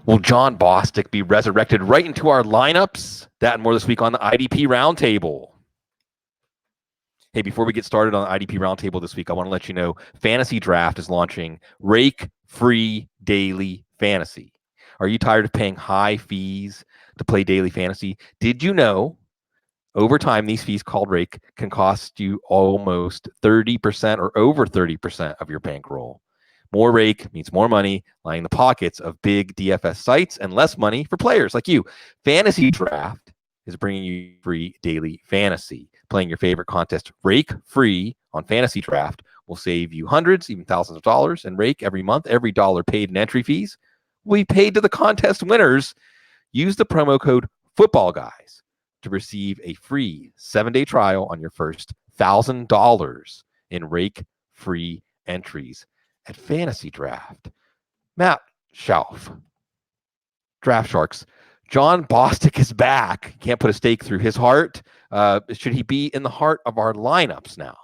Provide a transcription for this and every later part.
Will Jon Bostic be resurrected right into our lineups? That and more this week on the IDP Roundtable. Hey, before we get started on the IDP Roundtable this week, I want to let you know Fantasy Draft is launching rake-free daily fantasy. Are you tired of paying high fees to play daily fantasy? Did you know over time these fees called rake can cost you almost 30% or over 30% of your bankroll? More rake means more money lining the pockets of big DFS sites and less money for players like you. Fantasy Draft is bringing you free daily fantasy. Playing your favorite contest rake-free on Fantasy Draft will save you hundreds, even thousands of dollars in rake every month. Every dollar paid in entry fees will be paid to the contest winners. Use the promo code FOOTBALLGUYS to receive a free 7-day trial on your first $1,000 in rake-free entries at Fantasy Draft. Matt Schauf, Draft Sharks. Jon Bostic is back. Can't put a stake through his heart. Should he be in the heart of our lineups now?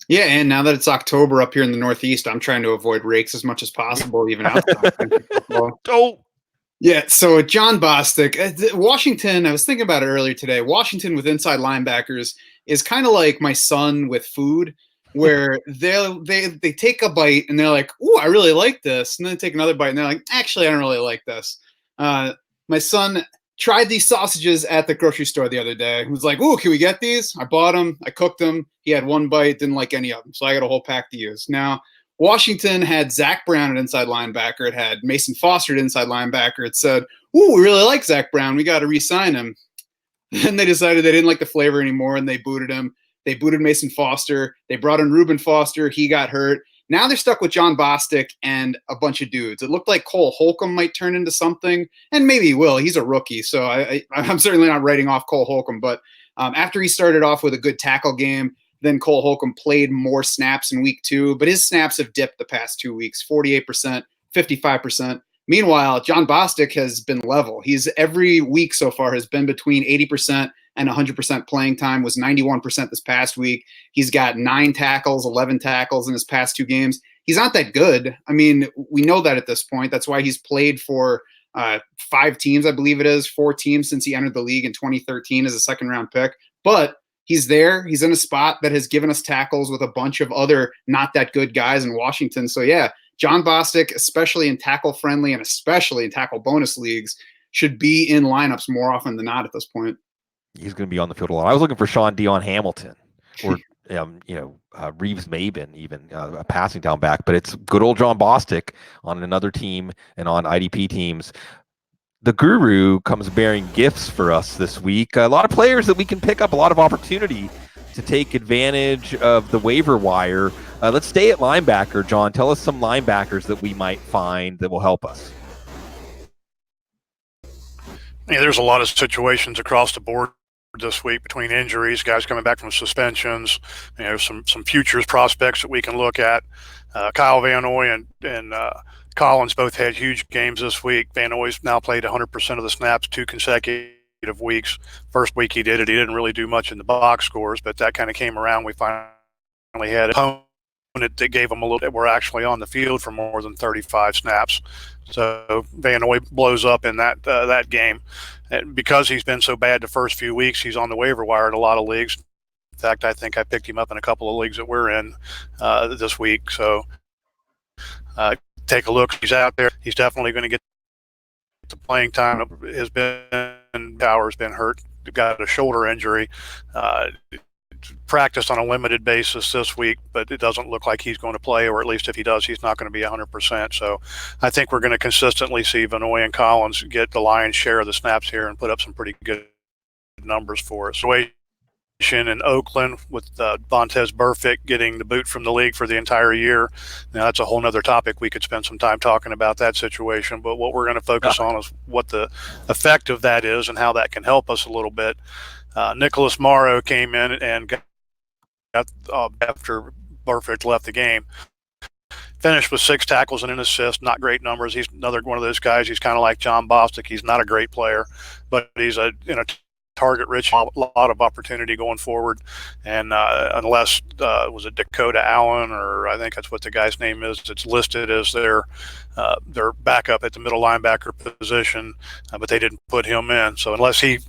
Yeah, and now that it's October up here in the Northeast, I'm trying to avoid rakes as much as possible, even outside. Don't. Yeah, so Jon Bostic, Washington, I was thinking about it earlier today. Washington with inside linebackers is kind of like my son with food, where they take a bite and they're like, "Ooh, I really like this," and then they take another bite and they're like, "Actually, I don't really like this." My son tried these sausages at the grocery store the other day. He was like, "Ooh, can we get these?" I bought them. I cooked them. He had one bite, didn't like any of them, so I got a whole pack to use. Now, Washington had Zach Brown at inside linebacker. It had Mason Foster at inside linebacker. It said, "Ooh, we really like Zach Brown. We got to re-sign him." Then they decided they didn't like the flavor anymore, and they booted him. They booted Mason Foster. They brought in Reuben Foster. He got hurt. Now they're stuck with Jon Bostic and a bunch of dudes. It looked like Cole Holcomb might turn into something, and maybe he will. He's a rookie, so I'm certainly not writing off Cole Holcomb. But after he started off with a good tackle game, then Cole Holcomb played more snaps in week 2, but his snaps have dipped the past 2 weeks, 48%, 55%. Meanwhile, Jon Bostic has been level. He's every week so far has been between 80% and 100% playing time, was 91% this past week. He's got 9 tackles, 11 tackles in his past 2 games. He's not that good. I mean, we know that at this point. That's why he's played for 5 teams, I believe it is, 4 teams since he entered the league in 2013 as a second-round pick. But he's there. He's in a spot that has given us tackles with a bunch of other not that good guys in Washington. So, yeah, Jon Bostic, especially in tackle-friendly and especially in tackle bonus leagues, should be in lineups more often than not at this point. He's going to be on the field a lot. I was looking for Sean Dion Hamilton or, Reeves Maben, even a passing down back, but it's good old Jon Bostic on another team and on IDP teams. The Guru comes bearing gifts for us this week. A lot of players that we can pick up, a lot of opportunity to take advantage of the waiver wire. Let's stay at linebacker, John. Tell us some linebackers that we might find that will help us. Yeah, there's a lot of situations across the board this week between injuries, guys coming back from suspensions, some futures prospects that we can look at. Kyle Van Noy and Collins both had huge games this week. Van Noy's now played 100% of the snaps 2 consecutive weeks. First week he did it. He didn't really do much in the box scores, but that kind of came around. We finally had an opponent that gave them a little bit. We're actually on the field for more than 35 snaps. So Van Noy blows up in that game. And because he's been so bad the first few weeks, he's on the waiver wire in a lot of leagues. In fact, I think I picked him up in a couple of leagues that we're in this week. So take a look. He's out there. He's definitely going to get the playing time. Power's been hurt. Got a shoulder injury. Practiced on a limited basis this week, but it doesn't look like he's going to play, or at least if he does, he's not going to be 100%. So I think we're going to consistently see Van Noy and Collins get the lion's share of the snaps here and put up some pretty good numbers for us. In Oakland with Vontaze Burfict getting the boot from the league for the entire year. Now, that's a whole nother topic. We could spend some time talking about that situation, but what we're going to focus on is what the effect of that is and how that can help us a little bit. Nicholas Morrow came in and got after Burfict left the game. Finished with 6 tackles and an assist. Not great numbers. He's another one of those guys. He's kind of like Jon Bostic. He's not a great player, but he's a target rich, a lot of opportunity going forward. And unless was it Dakota Allen, or I think that's what the guy's name is, it's listed as their backup at the middle linebacker position, but they didn't put him in. So unless he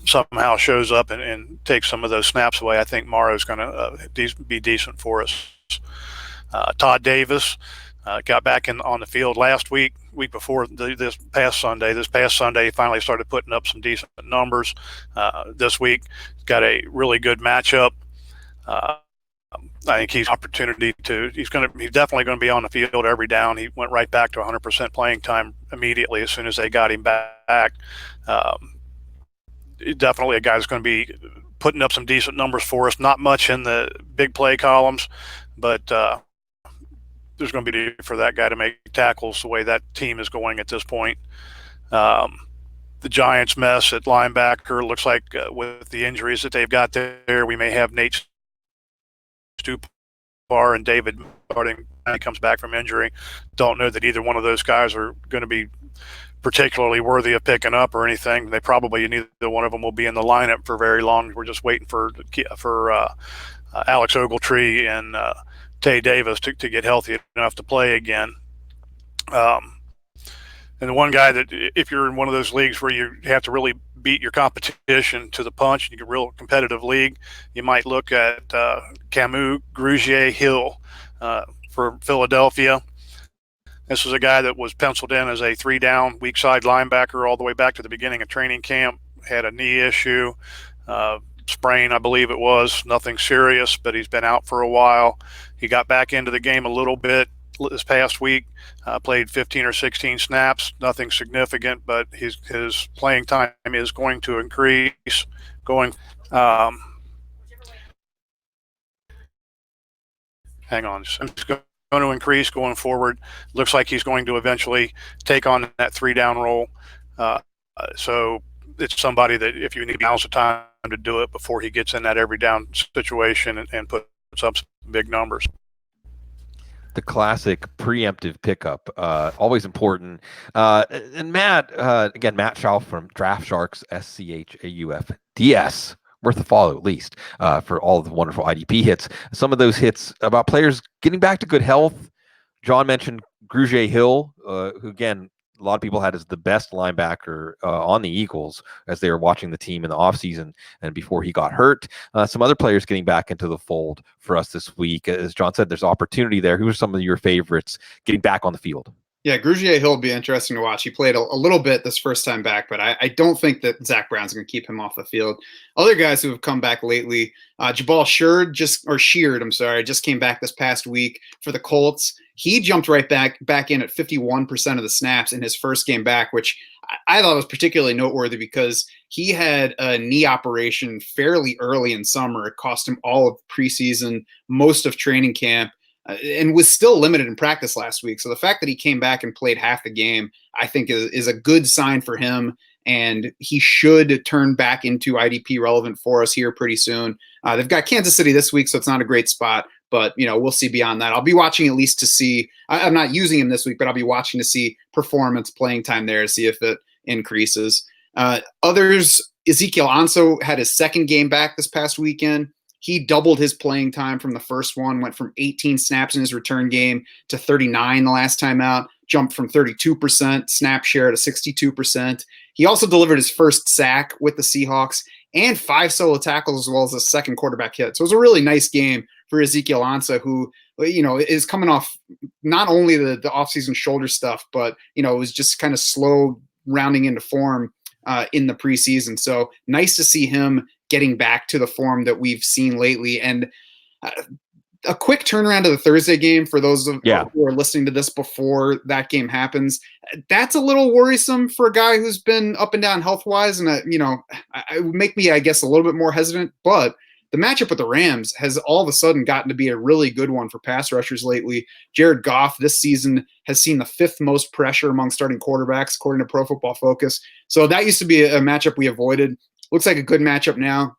somehow shows up and takes some of those snaps away, I think Morrow's going to be decent for us. Todd Davis got back on the field last week before this past Sunday. This past Sunday, he finally started putting up some decent numbers. This week, got a really good matchup. I think he's opportunity to. He's definitely going to be on the field every down. He went right back to 100% playing time immediately as soon as they got him back. Definitely a guy that's going to be putting up some decent numbers for us. Not much in the big play columns, but there's going to be need for that guy to make tackles the way that team is going at this point. The Giants' mess at linebacker looks like with the injuries that they've got there, we may have Nate Stupar and David starting when he comes back from injury. Don't know that either one of those guys are going to be particularly worthy of picking up or anything. They probably, neither one of them will be in the lineup for very long. We're just waiting for Alex Ogletree and Tay Davis to get healthy enough to play again. And the one guy that, if you're in one of those leagues where you have to really beat your competition to the punch, you get a real competitive league, you might look at Camus Grugier-Hill for Philadelphia. This was a guy that was penciled in as a 3-down weak side linebacker all the way back to the beginning of training camp. Had a knee issue, sprain, I believe it was. Nothing serious, but he's been out for a while. He got back into the game a little bit this past week, played 15 or 16 snaps, nothing significant, but his playing time is going to increase. Hang on. It's going to increase going forward. Looks like he's going to eventually take on that 3-down role. So it's somebody that if you need balance of time to do it before he gets in that every down situation and puts up some big numbers. The classic preemptive pickup, always important. And Matt, again, Matt Schauf from Draft Sharks, SCHAUFDS. Worth a follow, at least, for all of the wonderful IDP hits. Some of those hits about players getting back to good health. John mentioned Grugier-Hill, who, again, a lot of people had as the best linebacker on the Eagles as they were watching the team in the offseason and before he got hurt. Some other players getting back into the fold for us this week. As John said, there's opportunity there. Who are some of your favorites getting back on the field? Yeah, Grugier-Hill will be interesting to watch. He played a little bit this first time back, but I don't think that Zach Brown's going to keep him off the field. Other guys who have come back lately, Jabal Sheard just came back this past week for the Colts. He jumped right back in at 51% of the snaps in his first game back, which I thought was particularly noteworthy because he had a knee operation fairly early in summer. It cost him all of preseason, most of training camp, and was still limited in practice last week. So the fact that he came back and played half the game, I think is a good sign for him. And he should turn back into IDP relevant for us here pretty soon. They've got Kansas City this week, so it's not a great spot. But, we'll see beyond that. I'll be watching at least to see – I'm not using him this week, but I'll be watching to see performance, playing time there, to see if it increases. Others, Ezekiel Ansah had his second game back this past weekend. He doubled his playing time from the first one, went from 18 snaps in his return game to 39 the last time out, jumped from 32% snap share to 62%. He also delivered his first sack with the Seahawks and 5 solo tackles as well as a second quarterback hit. So it was a really nice game for Ezekiel Ansah, who, is coming off not only the offseason shoulder stuff, but, it was just kind of slow rounding into form in the preseason. So nice to see him getting back to the form that we've seen lately. And a quick turnaround to the Thursday game for those of you who are listening to this before that game happens. That's a little worrisome for a guy who's been up and down health-wise. And, it would make me, I guess, a little bit more hesitant. But the matchup with the Rams has all of a sudden gotten to be a really good one for pass rushers lately. Jared Goff this season has seen the 5th most pressure among starting quarterbacks, according to Pro Football Focus. So that used to be a matchup we avoided. Looks like a good matchup now.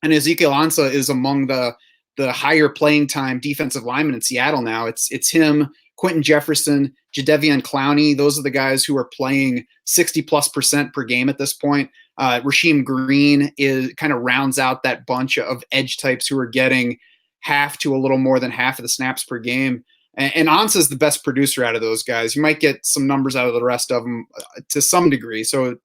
And Ezekiel Ansah is among the higher playing time defensive linemen in Seattle now. It's him, Quentin Jefferson, Jadeveon Clowney. Those are the guys who are playing 60+% per game at this point. Rasheem Green kind of rounds out that bunch of edge types who are getting half to a little more than half of the snaps per game. And Ansa's the best producer out of those guys. You might get some numbers out of the rest of them to some degree. So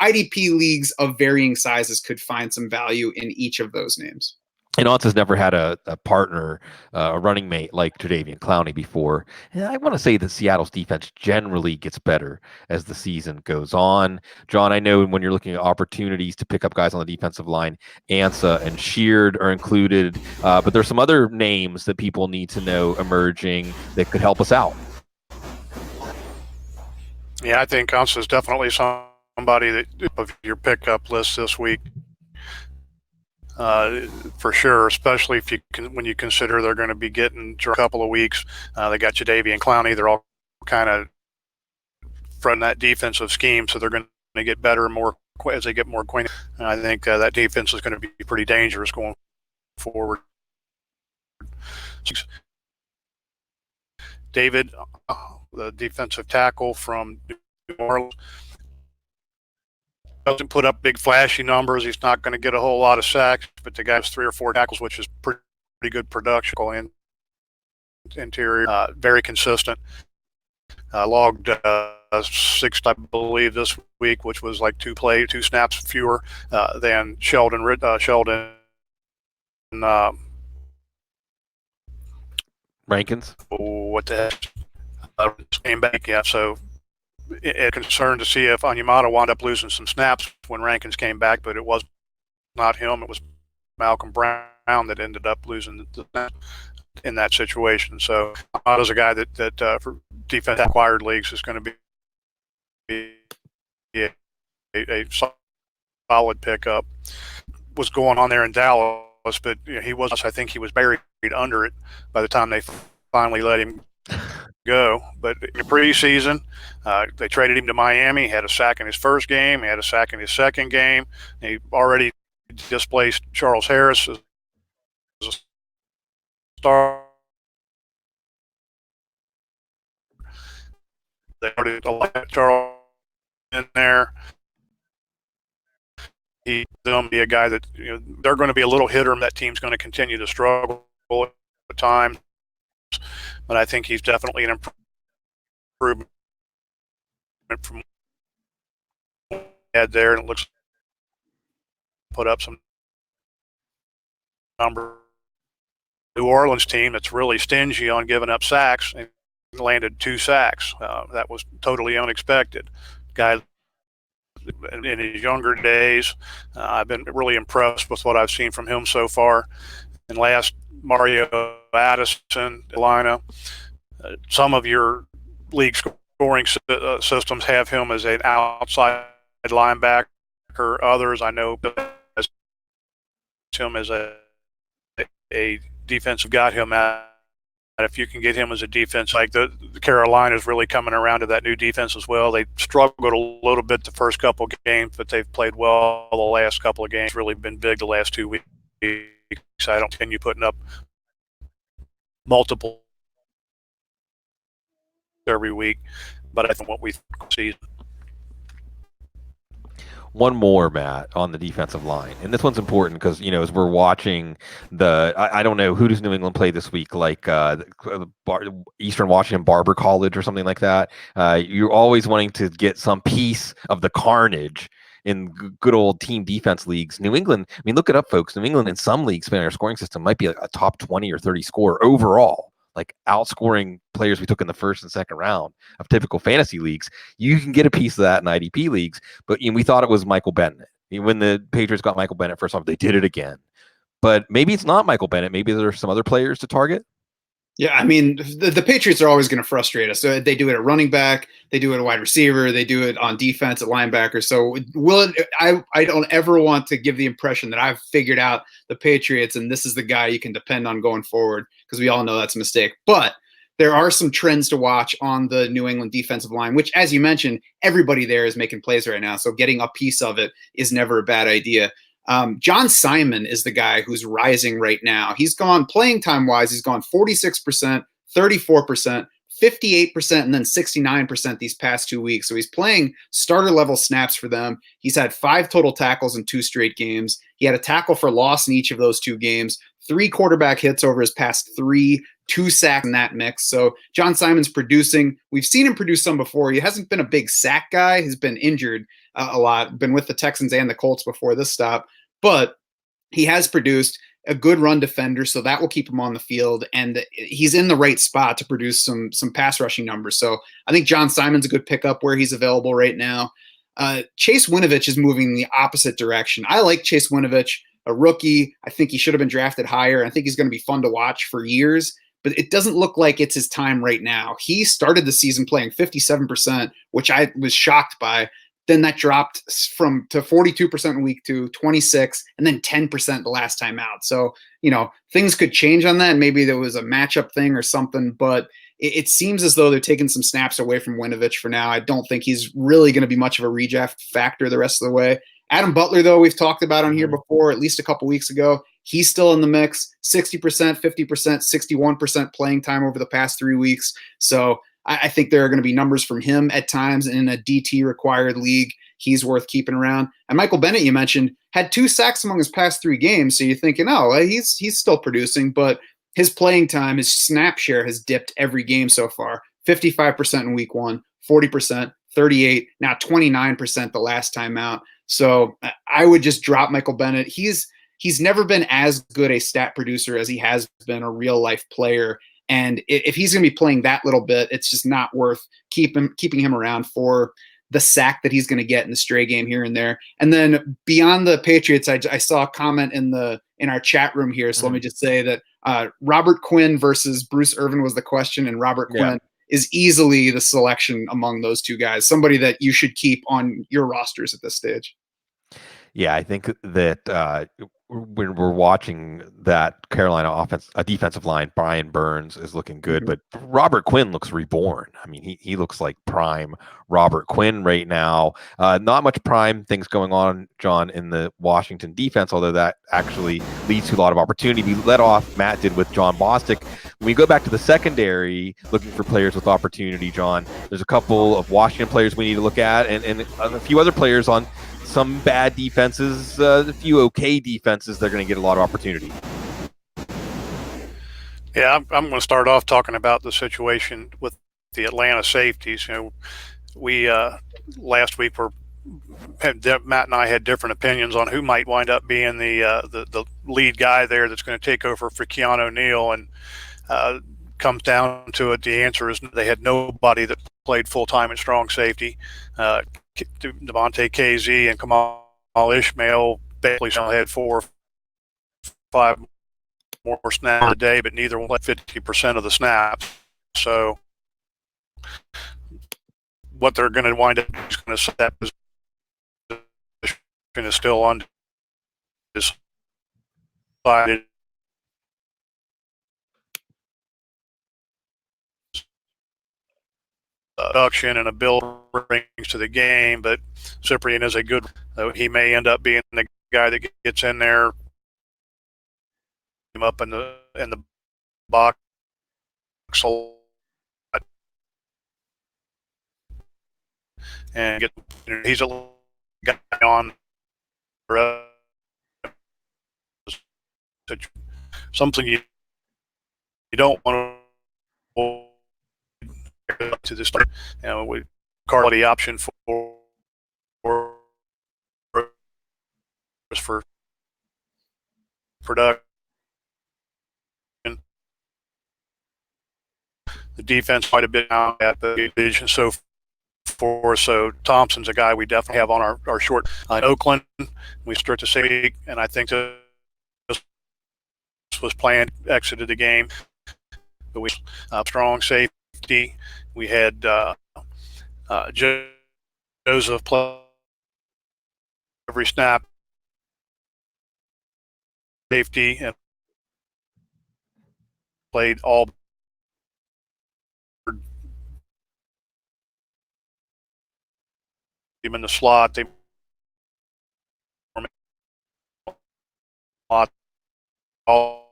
IDP leagues of varying sizes could find some value in each of those names. And Ansa's never had a partner, a running mate like Jadeveon Clowney before. And I want to say that Seattle's defense generally gets better as the season goes on. John, I know when you're looking at opportunities to pick up guys on the defensive line, Ansa and Sheard are included, but there's some other names that people need to know emerging that could help us out. Yeah, I think Ansa is definitely somebody that of your pickup list this week. For sure, especially if when you consider they're going to be getting a couple of weeks. They got Jadeveon Clowney. They're all kind of from that defensive scheme, so they're going to get better and more as they get more acquainted. And I think that defense is going to be pretty dangerous going forward. David, the defensive tackle from New Orleans, doesn't put up big flashy numbers. He's not going to get a whole lot of sacks, but the guy has 3 or 4 tackles, which is pretty good production. Interior, very consistent. Logged 6, I believe, this week, which was like 2 snaps fewer than Sheldon. Rankins. What the heck? Came back, yeah. So. Concerned to see if Onyemata wound up losing some snaps when Rankins came back, but it was not him. It was Malcolm Brown that ended up losing the snaps in that situation. So Onyemata's a guy that for defense acquired leagues is going to be a solid pickup. Was going on there in Dallas, but I think he was buried under it by the time they finally let him go. But in the preseason, they traded him to Miami. He had a sack in his first game. He had a sack in his second game. He already displaced Charles Harris as a star. They already let Charles in there. He's going to be a guy that they're going to be a little hitter. That team's going to continue to struggle at times. But I think he's definitely an improvement from what he had there, and it looks put up some number. New Orleans team that's really stingy on giving up sacks and landed 2 sacks. That was totally unexpected. Guy in his younger days, I've been really impressed with what I've seen from him so far. And last, Mario Addison, Atlanta. Some of your league scoring systems have him as an outside linebacker. Others, I know, has him as a defensive. Got him out. If you can get him as a defense, like the Carolina's really coming around to that new defense as well. They struggled a little bit the first couple of games, but they've played well the last couple of games. Really been big the last 2 weeks. I don't continue putting up multiple every week, but I think what we see. One more, Matt, on the defensive line, and this one's important because as we're watching I don't know, who does New England play this week, like Eastern Washington Barber College or something like that. You're always wanting to get some piece of the carnage in good old team defense leagues. New England, I mean, look it up, folks. New England in some leagues, our scoring system might be a top 20 or 30 score overall, like outscoring players we took in the first and second round of typical fantasy leagues. You can get a piece of that in IDP leagues, but we thought it was Michael Bennett. When the Patriots got Michael Bennett first off, they did it again. But maybe it's not Michael Bennett. Maybe there are some other players to target. Yeah, I mean, the Patriots are always going to frustrate us. So they do it at running back, they do it at wide receiver, they do it on defense at linebacker. So I don't ever want to give the impression that I've figured out the Patriots and this is the guy you can depend on going forward, because we all know that's a mistake. But there are some trends to watch on the New England defensive line, which, as you mentioned, everybody there is making plays right now. So getting a piece of it is never a bad idea. John Simon is the guy who's rising right now. He's gone playing time wise. He's gone 46%, 34%, 58% and then 69% these past 2 weeks. So he's playing starter level snaps for them. He's had 5 total tackles in 2 straight games. He had a tackle for loss in each of those 2 games, 3 quarterback hits over his past 3, 2 sacks in that mix. So John Simon's producing. We've seen him produce some before. He hasn't been a big sack guy. He's been injured a lot, been with the Texans and the Colts before this stop, but he has produced a good run defender, so that will keep him on the field, and he's in the right spot to produce some pass rushing numbers. So I think John Simon's a good pickup where he's available right now. Chase Winovich is moving in the opposite direction. I like Chase Winovich, a rookie. I think he should have been drafted higher. I think he's going to be fun to watch for years, but it doesn't look like it's his time right now. He started the season playing 57%, which I was shocked by. Then that dropped to 42% in week 2, 26, and then 10% the last time out. So, things could change on that. Maybe there was a matchup thing or something, but it seems as though they're taking some snaps away from Winovich for now. I don't think he's really going to be much of a redraft factor the rest of the way. Adam Butler, though, we've talked about on here before, at least a couple weeks ago. He's still in the mix, 60%, 50%, 61% playing time over the past 3 weeks. So I think there are going to be numbers from him at times in a DT required league. He's worth keeping around. And Michael Bennett, you mentioned, had 2 sacks among his past 3 games. So you're thinking, he's still producing, but his playing time, his snap share has dipped every game so far. 55% in week 1, 40%, 38, now 29% the last time out. So I would just drop Michael Bennett. He's never been as good a stat producer as he has been a real life player. And if he's going to be playing that little bit, it's just not worth keeping him around for the sack that he's going to get in the stray game here and there. And then beyond the Patriots, I saw a comment in our chat room here. So let me just say that Robert Quinn versus Bruce Irvin was the question, and Robert Quinn is easily the selection among those 2 guys. Somebody that you should keep on your rosters at this stage. Yeah, I think that when we're watching that Carolina defensive line, Brian Burns is looking good, but Robert Quinn looks reborn. I mean, he looks like prime Robert Quinn right now. Not much prime things going on, John, in the Washington defense, although that actually leads to a lot of opportunity. We let off, Matt did with Jon Bostic. When we go back to the secondary, looking for players with opportunity, John, there's a couple of Washington players we need to look at, and a few other players on some bad defenses, a few okay defenses, they're going to get a lot of opportunity. Yeah, I'm going to start off talking about the situation with the Atlanta safeties. We last week Matt and I had different opinions on who might wind up being the lead guy there that's going to take over for Keanu O'Neal, and comes down to it, the answer is they had nobody that played full time at strong safety. Devontae KZ and Kamal Ishmael basically had 4 or 5 more snaps a day, but neither one played 50% of the snaps. So what they're going to wind up is going to set that position is still undecided. Production and a build brings to the game, but Cyprien is a good. He may end up being the guy that gets in there, him up in the box a lot, and he's a guy on something you don't want to to this, we quality option for production. The defense quite a bit now at the division so forth. So Thompson's a guy we definitely have on our short. In Oakland, we start to say, and I think this was planned, exited the game, but we strong safety. We had Joseph play every snap, safety, and played all. Him in the slot, they all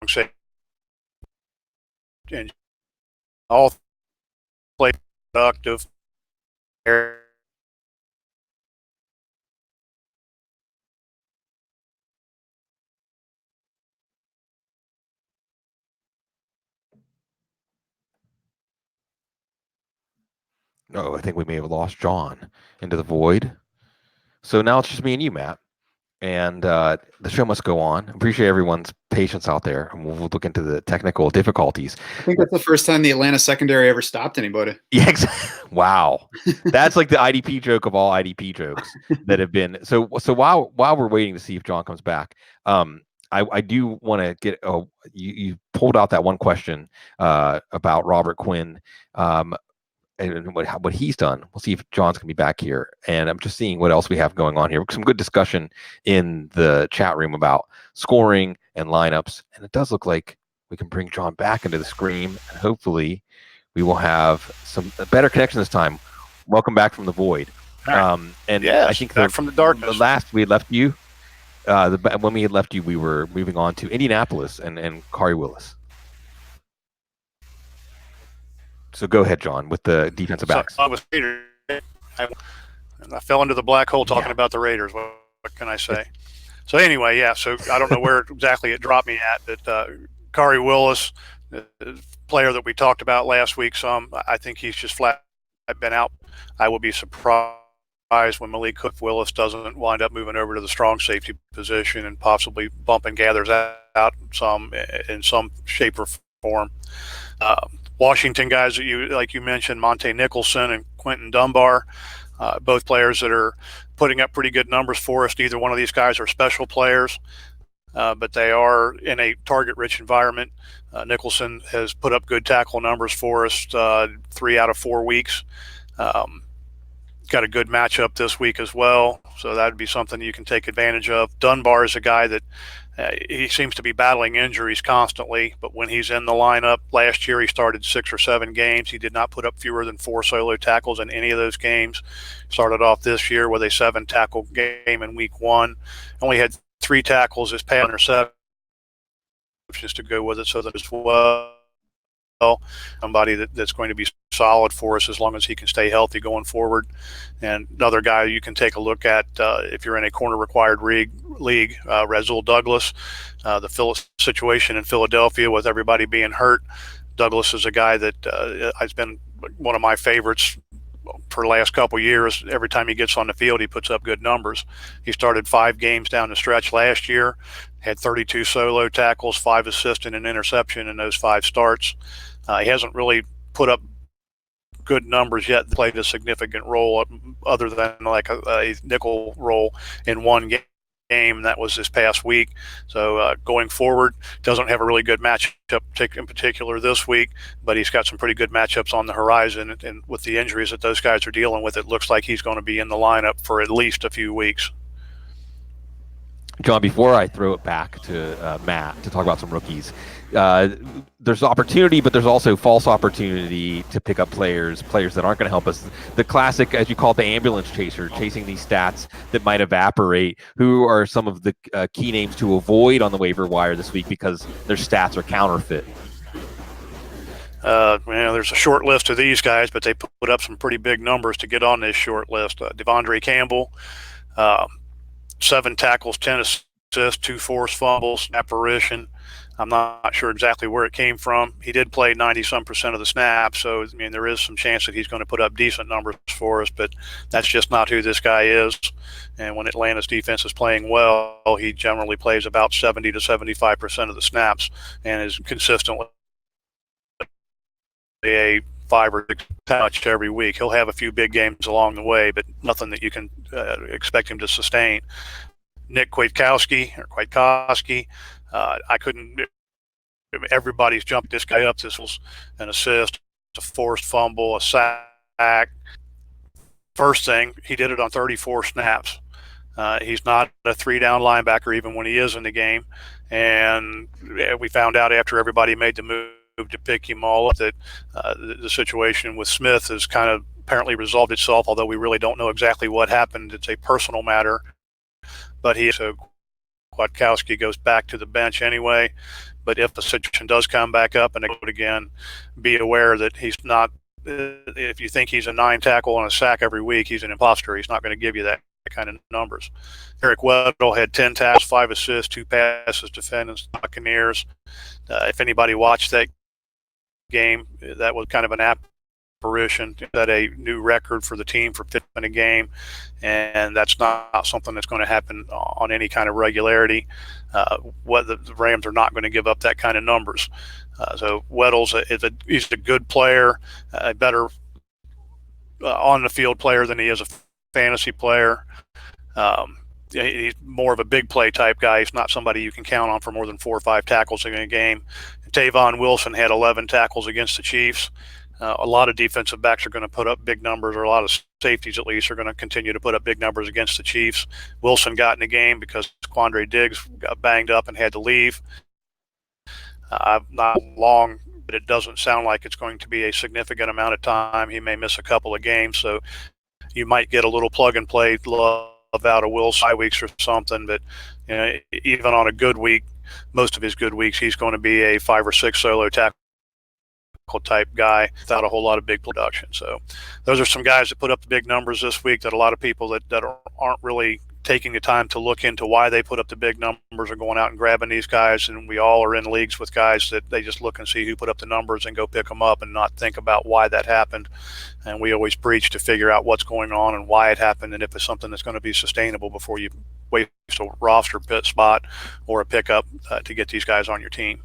safety, and all play productive. Oh, I think we may have lost John into the void. So now it's just me and you, Matt. And the show must go on. Appreciate everyone's patience out there, and we'll look into the technical difficulties. I think that's the first time the Atlanta secondary ever stopped anybody. Yeah, wow, that's like the IDP joke of all IDP jokes that have been. So while we're waiting to see if John comes back, I do want to get. Oh, you pulled out that one question about Robert Quinn. And what he's done. We'll see if John's gonna be back here. And I'm just seeing what else we have going on here. Some good discussion in the chat room about scoring and lineups. And it does look like we can bring John back into the screen. And hopefully we will have a better connection this time. Welcome back from the void. And yes, I think back from the darkness. The last we had left you, when we had left you, we were moving on to Indianapolis and Kari Willis. So go ahead, John, with the defensive backs. So I was Raiders. I fell into the black hole talking about the Raiders. What can I say? So anyway, so I don't know where exactly it dropped me at, but Kari Willis, the player that we talked about last week, I think he's just flat been out. I will be surprised when Malik Willis doesn't wind up moving over to the strong safety position and possibly bumping Gathers out in some shape or form. Washington guys that you mentioned, Monte Nicholson and Quentin Dunbar, both players that are putting up pretty good numbers for us. Neither one of these guys are special players, but they are in a target-rich environment. Nicholson has put up good tackle numbers for us 3 out of 4 weeks. Got a good matchup this week as well, so that would be something you can take advantage of. Dunbar is a guy that he seems to be battling injuries constantly, but when he's in the lineup, last year he started 6 or 7 games. He did not put up fewer than 4 solo tackles in any of those games. Started off this year with a 7-tackle game in week 1. Only had 3 tackles this past interceptions to go with it, so that as well. Somebody that's going to be solid for us as long as he can stay healthy going forward. And another guy you can take a look at if you're in a corner required league, Razul Douglas. The situation in Philadelphia with everybody being hurt, Douglas is a guy that has been one of my favorites for the last couple years. Every time he gets on the field, he puts up good numbers. He started 5 games down the stretch last year, had 32 solo tackles, 5 assists and an interception in those 5 starts. He hasn't really put up good numbers yet, played a significant role other than like a nickel role in 1 game. That was this past week. So going forward, doesn't have a really good matchup in particular this week, but he's got some pretty good matchups on the horizon. And with the injuries that those guys are dealing with, it looks like he's going to be in the lineup for at least a few weeks. John, before I throw it back to Matt to talk about some rookies, there's opportunity, but there's also false opportunity to pick up players that aren't going to help us. The classic, as you call it, the ambulance chaser, chasing these stats that might evaporate. Who are some of the key names to avoid on the waiver wire this week because their stats are counterfeit? There's a short list of these guys, but they put up some pretty big numbers to get on this short list. Devondre Campbell, 7 tackles, 10 assists, 2 forced fumbles, apparition. I'm not sure exactly where it came from. He did play 90-some% of the snaps, so there is some chance that he's going to put up decent numbers for us, but that's just not who this guy is. And when Atlanta's defense is playing well, he generally plays about 70 to 75% of the snaps and is consistently a 5 or 6 touch every week. He'll have a few big games along the way, but nothing that you can expect him to sustain. Nick Kwiatkowski, everybody's jumped this guy up. This was an assist, a forced fumble, a sack. First thing, he did it on 34 snaps. He's not a 3-down linebacker even when he is in the game. And we found out after everybody made the move to pick him all up that the situation with Smith has kind of apparently resolved itself, although we really don't know exactly what happened. It's a personal matter. But he is so Kwiatkowski goes back to the bench anyway. But if the situation does come back up and they go again, be aware that he's not. If you think he's a 9 tackle and a sack every week, he's an imposter. He's not going to give you that kind of numbers. Eric Weddle had 10 tackles, 5 assists, 2 passes defending the Buccaneers. If anybody watched that game, that was kind of an apparition. Set a new record for the team for 50 in a game, and that's not something that's going to happen on any kind of regularity. The Rams are not going to give up that kind of numbers. So Weddle's he's a good player, a better on the field player than he is a fantasy player. He's more of a big play type guy. He's not somebody you can count on for more than 4 or 5 tackles in a game. Tavon Wilson had 11 tackles against the Chiefs. A lot of defensive backs are going to put up big numbers, or a lot of safeties at least are going to continue to put up big numbers against the Chiefs. Wilson got in the game because Quandre Diggs got banged up and had to leave. Not long, but it doesn't sound like it's going to be a significant amount of time. He may miss a couple of games, so you might get a little plug and play love out of Will 5 weeks or something. But even on a good week, most of his good weeks, he's going to be a 5 or 6 solo tackle type guy without a whole lot of big production. So those are some guys that put up the big numbers this week that a lot of people that aren't really taking the time to look into why they put up the big numbers are going out and grabbing these guys. And we all are in leagues with guys that they just look and see who put up the numbers and go pick them up and not think about why that happened. And we always preach to figure out what's going on and why it happened, and if it's something that's going to be sustainable before you waste a roster pit spot or a pickup to get these guys on your team.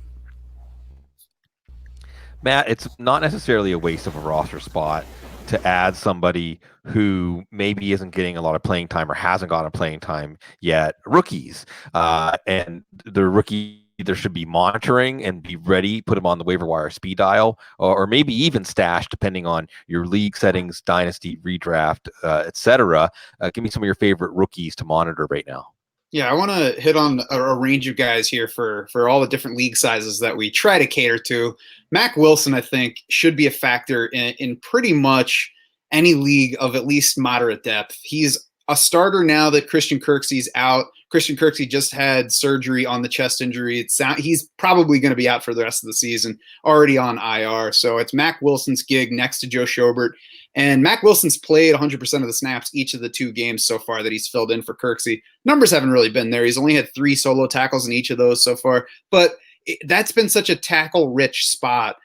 Matt, it's not necessarily a waste of a roster spot to add somebody who maybe isn't getting a lot of playing time or hasn't gotten playing time yet. Rookies, and the rookie either should be monitoring and be ready, put them on the waiver wire speed dial, or maybe even stash, depending on your league settings, dynasty, redraft, etc. Give me some of your favorite rookies to monitor right now. Yeah, I want to hit on a range of guys here for all the different league sizes that we try to cater to. Mack Wilson, I think, should be a factor in pretty much any league of at least moderate depth. He's a starter now that Christian Kirksey's out. Christian Kirksey just had surgery on the chest injury. He's probably going to be out for the rest of the season, already on IR. So it's Mack Wilson's gig next to Joe Schobert. And Mack Wilson's played 100% of the snaps each of the 2 games so far that he's filled in for Kirksey. Numbers haven't really been there. He's only had 3 solo tackles in each of those so far. But that's been such a tackle-rich spot,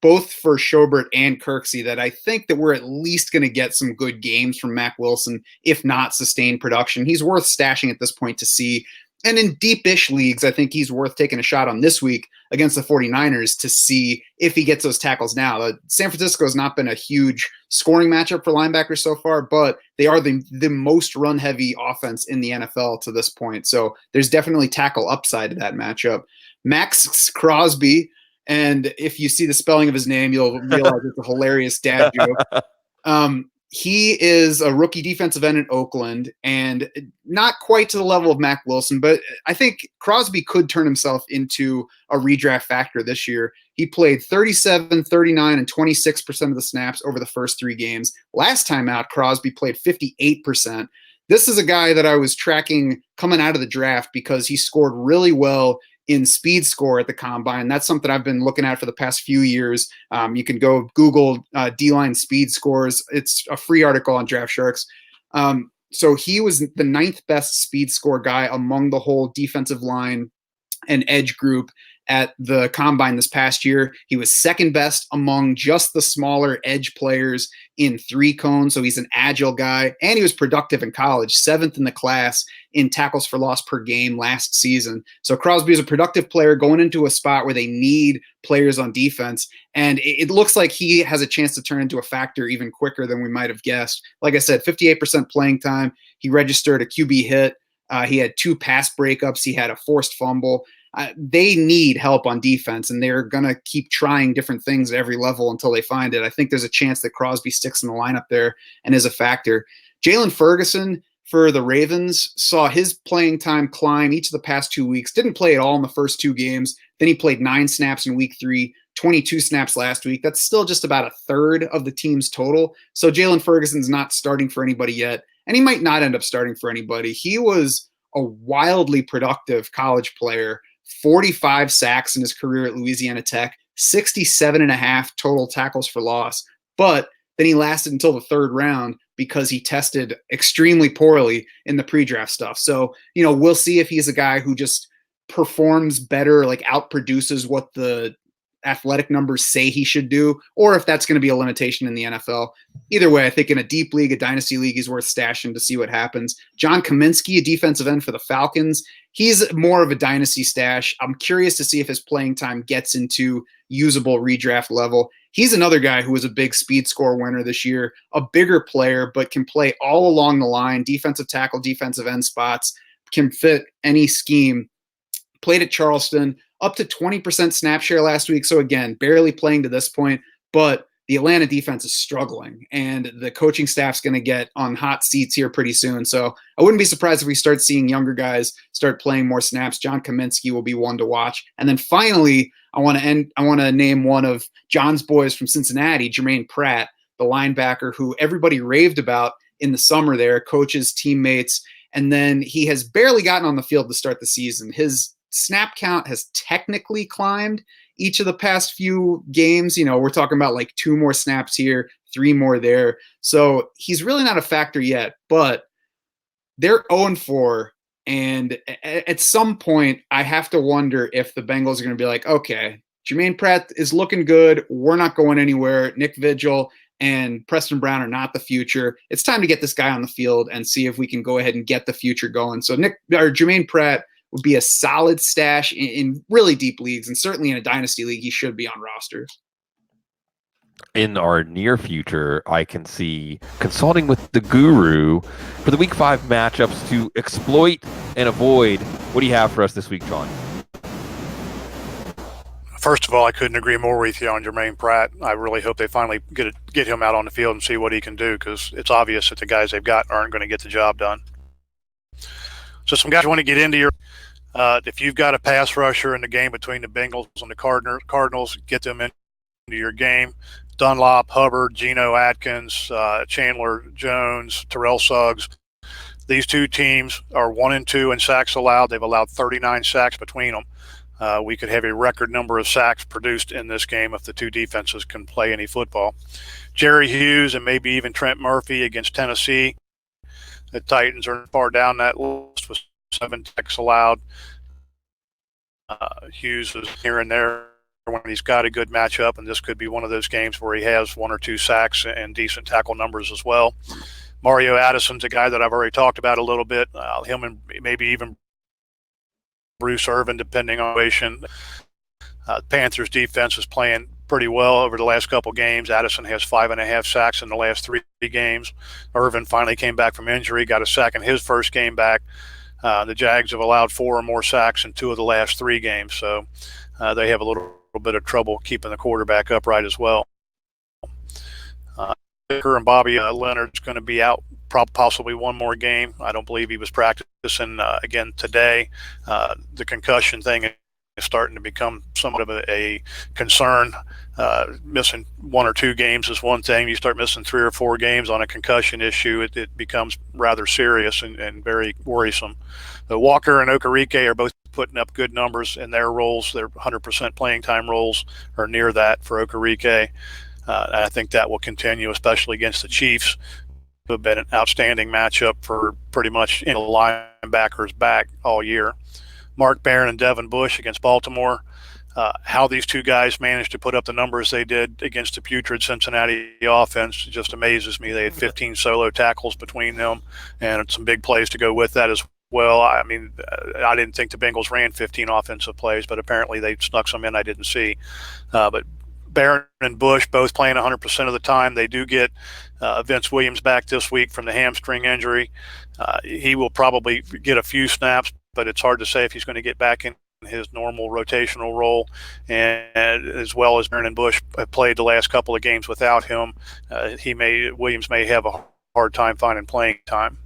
both for Schobert and Kirksey, that I think that we're at least going to get some good games from Mack Wilson, if not sustained production. He's worth stashing at this point to see. And in deep-ish leagues, I think he's worth taking a shot on this week against the 49ers to see if he gets those tackles now. San Francisco has not been a huge scoring matchup for linebackers so far, but they are the most run-heavy offense in the NFL to this point. So there's definitely tackle upside to that matchup. Max Crosby, and if you see the spelling of his name, you'll realize it's a hilarious dad joke. He is a rookie defensive end in Oakland, and not quite to the level of Mack Wilson, but I think Crosby could turn himself into a redraft factor this year. He played 37, 39, and 26% of the snaps over the first 3 games. Last time out, Crosby played 58%. This is a guy that I was tracking coming out of the draft because he scored really well in speed score at the combine. That's something I've been looking at for the past few years. You can go Google D-line speed scores. It's a free article on Draft Sharks. So he was the 9th best speed score guy among the whole defensive line and edge group at the combine this past year. He was 2nd best among just the smaller edge players in 3-cone. So he's an agile guy, and he was productive in college, 7th in the class in tackles for loss per game last season. So Crosby is a productive player going into a spot where they need players on defense. And it looks like he has a chance to turn into a factor even quicker than we might have guessed. Like I said, 58% playing time. He registered a QB hit. He had 2 pass breakups. He had a forced fumble. They need help on defense, and they're going to keep trying different things at every level until they find it. I think there's a chance that Crosby sticks in the lineup there and is a factor. Jalen Ferguson for the Ravens saw his playing time climb each of the past 2 weeks. Didn't play at all in the first 2 games. Then he played 9 snaps in week 3, 22 snaps last week. That's still just about a third of the team's total. So Jalen Ferguson's not starting for anybody yet, and he might not end up starting for anybody. He was a wildly productive college player, 45 sacks in his career at Louisiana Tech, 67 and a half total tackles for loss. But then he lasted until the third round because he tested extremely poorly in the pre-draft stuff. So, we'll see if he's a guy who just performs better, like outproduces what the athletic numbers say he should do, or if that's going to be a limitation in the NFL. Either way, I think in a deep league, a dynasty league, he's worth stashing to see what happens. John Kaminsky, a defensive end for the Falcons, he's more of a dynasty stash. I'm curious to see if his playing time gets into usable redraft level. He's another guy who was a big speed score winner this year, a bigger player, but can play all along the line, defensive tackle, defensive end spots, can fit any scheme. Played at Charleston, up to 20% snap share last week. So again, barely playing to this point, but the Atlanta defense is struggling and the coaching staff's going to get on hot seats here pretty soon. So I wouldn't be surprised if we start seeing younger guys start playing more snaps. John Kaminsky will be one to watch. And then finally, I want to name one of John's boys from Cincinnati, Jermaine Pratt, the linebacker who everybody raved about in the summer there, coaches, teammates, and then he has barely gotten on the field to start the season. His snap count has technically climbed each of the past few games. We're talking about like 2 more snaps here, 3 more there. So he's really not a factor yet, but they're 0-4. And at some point, I have to wonder if the Bengals are going to be like, okay, Jermaine Pratt is looking good. We're not going anywhere. Nick Vigil and Preston Brown are not the future. It's time to get this guy on the field and see if we can go ahead and get the future going. So Jermaine Pratt would be a solid stash in really deep leagues, and certainly in a dynasty league, he should be on rosters. In our near future, I can see consulting with the guru for the Week 5 matchups to exploit and avoid. What do you have for us this week, Jon? First of all, I couldn't agree more with you on Jermaine Pratt. I really hope they finally get him out on the field and see what he can do, because it's obvious that the guys they've got aren't going to get the job done. So some guys want to get into your if you've got a pass rusher in the game between the Bengals and the Cardinals, get them into your game. Dunlop, Hubbard, Geno Atkins, Chandler Jones, Terrell Suggs. These two teams are 1-2 in sacks allowed. They've allowed 39 sacks between them. We could have a record number of sacks produced in this game if the two defenses can play any football. Jerry Hughes and maybe even Trent Murphy against Tennessee. The Titans are far down that list with 7 sacks allowed. Hughes is here and there when he's got a good matchup, and this could be one of those games where he has 1 or 2 sacks and decent tackle numbers as well. Mario Addison's a guy that I've already talked about a little bit. Him and maybe even Bruce Irvin, depending on situation. Panthers defense is playing pretty well over the last couple games. Addison has 5.5 sacks in the last 3 games. Irvin finally came back from injury, got a sack in his first game back. The Jags have allowed 4 or more sacks in 2 of the last 3 games, so they have a little bit of trouble keeping the quarterback upright as well. Baker and Bobby Leonard's going to be out possibly one more game. I don't believe he was practicing again today. The concussion thing is starting to become somewhat of a concern. Missing 1 or 2 games is one thing. You start missing 3 or 4 games on a concussion issue, it becomes rather serious and very worrisome. Walker and Okereke are both putting up good numbers in their roles. Their 100% playing time roles are near that for Okereke. I think that will continue, especially against the Chiefs, who have been an outstanding matchup for pretty much the linebackers back all year. Mark Barron and Devin Bush against Baltimore. How these two guys managed to put up the numbers they did against the putrid Cincinnati offense just amazes me. They had 15 solo tackles between them and some big plays to go with that as well. I mean, I didn't think the Bengals ran 15 offensive plays, but apparently they snuck some in I didn't see. But Barron and Bush both playing 100% of the time. They do get Vince Williams back this week from the hamstring injury. He will probably get a few snaps, but it's hard to say if he's going to get back in his normal rotational role. And as well as Barron and Bush have played the last couple of games without him, Williams may have a hard time finding playing time.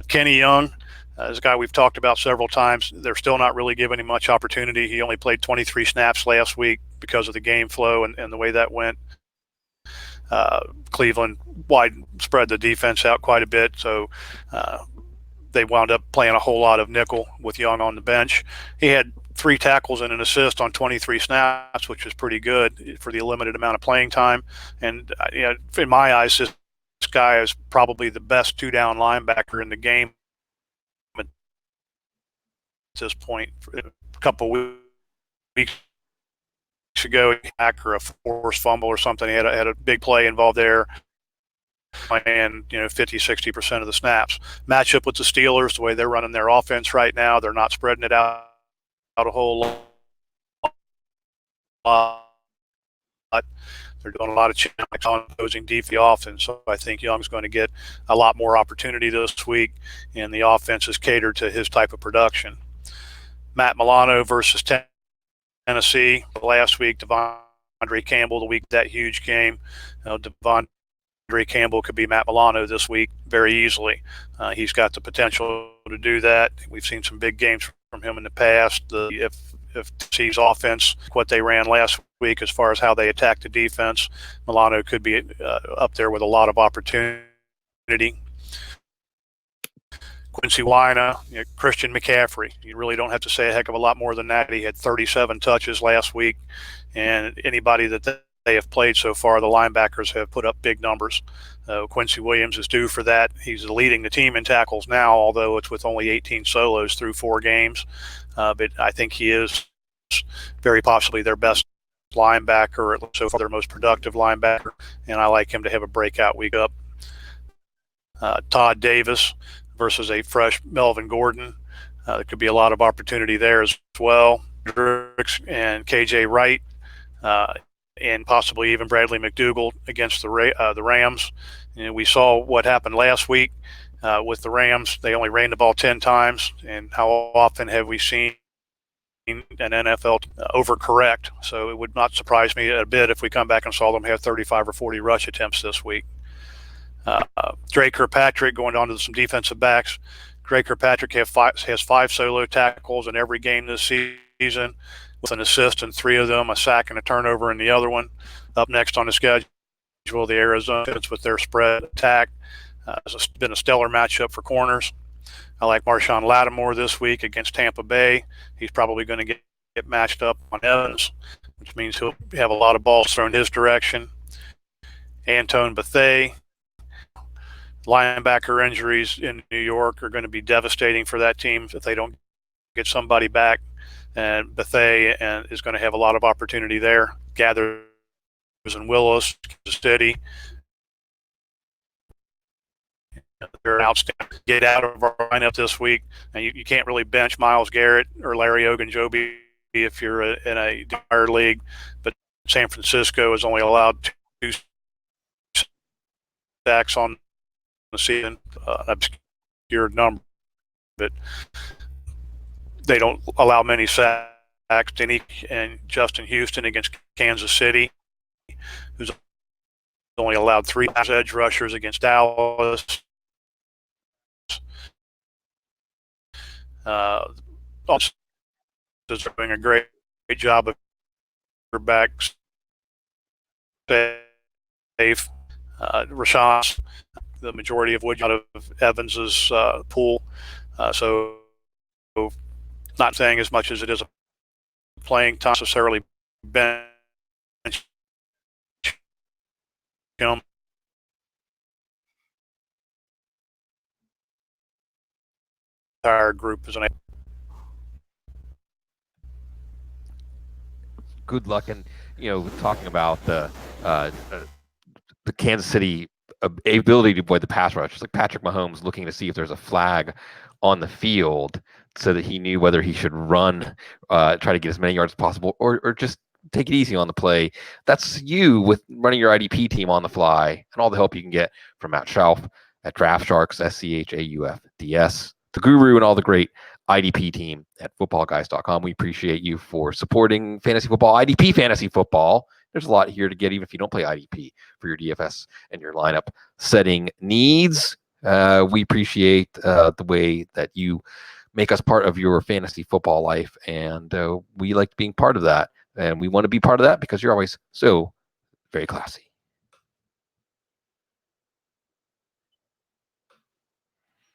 Kenny Young is a guy we've talked about several times. They're still not really giving him much opportunity. He only played 23 snaps last week because of the game flow and the way that went. Cleveland spread the defense out quite a bit, so they wound up playing a whole lot of nickel with Young on the bench. He had 3 tackles and an assist on 23 snaps, which was pretty good for the limited amount of playing time. And in my eyes, this guy is probably the best 2-down linebacker in the game at this point. A couple weeks ago, or a forced fumble or something, he had a big play involved there. And 50-60% of the snaps. Matchup with the Steelers, the way they're running their offense right now, they're not spreading it out a whole lot. They're doing a lot of checks on opposing defense offense. So I think Young's going to get a lot more opportunity this week, and the offense is catered to his type of production. Matt Milano versus Tennessee last week. Devondre Campbell the week that huge game. Devondre Campbell could be Matt Milano this week very easily. He's got the potential to do that. We've seen some big games from him in the past. If Tennessee's offense, what they ran last week as far as how they attacked the defense, Milano could be up there with a lot of opportunity. Quincy Wina, Christian McCaffrey. You really don't have to say a heck of a lot more than that. He had 37 touches last week, and anybody that they have played so far, the linebackers have put up big numbers. Quincy Williams is due for that. He's leading the team in tackles now, although it's with only 18 solos through 4 games. But I think he is very possibly their best linebacker, or so far their most productive linebacker, and I like him to have a breakout week up. Todd Davis versus a fresh Melvin Gordon. There could be a lot of opportunity there as well. And KJ Wright, and possibly even Bradley McDougald against the Rams. We saw what happened last week with the Rams. They only ran the ball 10 times, and how often have we seen an NFL overcorrect? So it would not surprise me a bit if we come back and saw them have 35 or 40 rush attempts this week. Drake Kirkpatrick, going on to some defensive backs. Drake Kirkpatrick has 5 solo tackles in every game this season, with an assist in 3 of them, a sack and a turnover in the other one. Up next on the schedule, the Arizona with their spread attack. It's been a stellar matchup for corners. I like Marshawn Lattimore this week against Tampa Bay. He's probably going to get matched up on Evans, which means he'll have a lot of balls thrown his direction. Antone Bethea. Linebacker injuries in New York are going to be devastating for that team if they don't get somebody back. And Bethea is going to have a lot of opportunity there. Gathers and Willis, Kansas City. They're outstanding. Get out of our lineup this week. And you can't really bench Myles Garrett or Larry Ogunjobi if you're in a higher league. But San Francisco is only allowed 2 sacks on the season, an obscure number. But they don't allow many sacks. And Justin Houston against Kansas City, who's only allowed 3 edge rushers against Dallas. Also is doing a great job of backs safe. Rashawn, the majority of Wood out of Evans's pool. So not saying as much as it is a playing time necessarily bench him. Entire group is an Good luck, and talking about the Kansas City ability to avoid the pass rush. It's like Patrick Mahomes looking to see if there's a flag on the field so that he knew whether he should run, try to get as many yards as possible, or just take it easy on the play. That's you with running your IDP team on the fly, and all the help you can get from Matt Schauf at Draft Sharks, SCHAUFDS, the guru, and all the great IDP team at footballguys.com. We appreciate you for supporting fantasy football, IDP fantasy football. There's a lot here to get, even if you don't play IDP, for your DFS and your lineup setting needs. We appreciate the way that you make us part of your fantasy football life, and we like being part of that. And we want to be part of that because you're always so very classy.